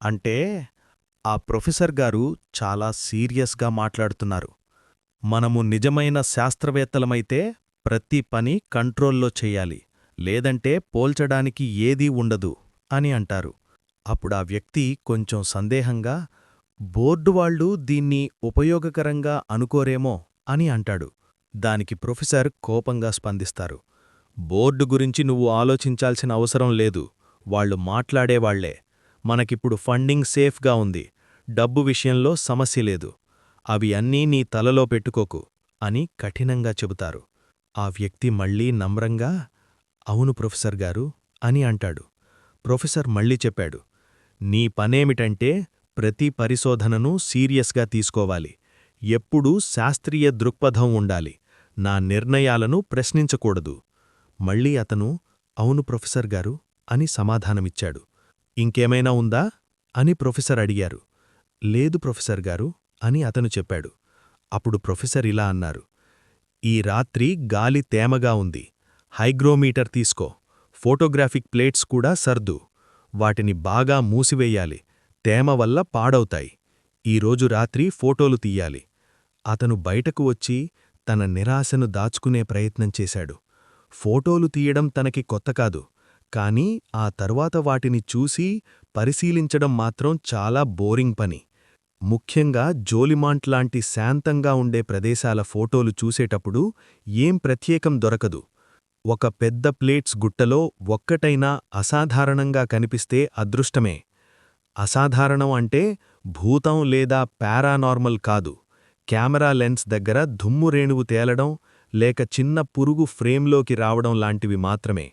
అంటే ఆ ప్రొఫెసర్ గారు చాలా సీరియస్గా మాట్లాడుతున్నారు. మనము నిజమైన శాస్త్రవేత్తలమైతే ప్రతి పని కంట్రోల్లో చెయ్యాలి, లేదంటే పోల్చడానికి ఏదీ ఉండదు అని అంటారు. అప్పుడా వ్యక్తి కొంచెం సందేహంగా, బోర్డు వాళ్ళు దీన్ని ఉపయోగకరంగా అనుకోరేమో అని అంటాడు. దానికి ప్రొఫెసర్ కోపంగా స్పందిస్తారు. బోర్డు గురించి నువ్వు ఆలోచించాల్సిన అవసరం లేదు, వాళ్ళు మాట్లాడేవాళ్లే. మనకిప్పుడు ఫండింగ్ సేఫ్గా ఉంది, డబ్బు విషయంలో సమస్య లేదు. అవి అన్నీ నీ తలలో పెట్టుకోకు అని కఠినంగా చెబుతారు. ఆ వ్యక్తి మళ్ళీ నమ్రంగా, అవును ప్రొఫెసర్ గారు అని అంటాడు. ప్రొఫెసర్ మళ్ళీ చెప్పాడు, నీ పనేమిటంటే ప్రతి పరిశోధనను సీరియస్గా తీసుకోవాలి, ఎప్పుడూ శాస్త్రీయ దృక్పథం ఉండాలి, నా నిర్ణయాలను ప్రశ్నించకూడదు. మళ్ళీ అతను అవును ప్రొఫెసర్ గారు అని సమాధానమిచ్చాడు. ఇంకేమైనా ఉందా అని ప్రొఫెసర్ అడిగారు. లేదు ప్రొఫెసర్ గారు అని అతను చెప్పాడు. అప్పుడు ప్రొఫెసర్ ఇలా అన్నారు, ఈ రాత్రి గాలి తేమగా ఉంది, హైగ్రోమీటర్ తీసుకో, ఫోటోగ్రాఫిక్ ప్లేట్స్ కూడా సర్దు. వాటిని బాగా మూసివేయాలి, తేమ వల్ల పాడవుతాయి. ఈరోజు రాత్రి ఫోటోలు తీయాలి. అతను బయటకు వచ్చి తన నిరాశను దాచుకునే ప్రయత్నం చేశాడు. ఫోటోలు తీయడం తనకి కొత్తకాదు, కాని ఆ తరువాత వాటిని చూసి పరిశీలించడం మాత్రం చాలా బోరింగ్ పని. ముఖ్యంగా జోలిమాంట్లాంటి శాంతంగా ఉండే ప్రదేశాల ఫోటోలు చూసేటప్పుడు ఏం ప్రత్యేకం దొరకదు. ఒక పెద్ద ప్లేట్స్ గుట్టలో ఒక్కటైనా అసాధారణంగా కనిపిస్తే అదృష్టమే. అసాధారణం అంటే భూతం లేదా పారానార్మల్ కాదు, కెమెరా లెన్స్ దగ్గర దుమ్ము రేణువు తేలడం లేక చిన్న పురుగు ఫ్రేమ్లోకి రావడం లాంటివి మాత్రమే.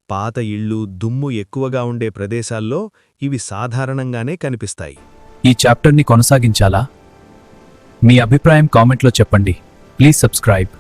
పాత ఇళ్ళు, దుమ్ము ఎక్కువగా ఉండే ప్రదేశాల్లో ఇవి సాధారణంగానే కనిపిస్తాయి. ఈ చాప్టర్ని కొనసాగించాలా? మీ అభిప్రాయం కామెంట్లో చెప్పండి. Please subscribe.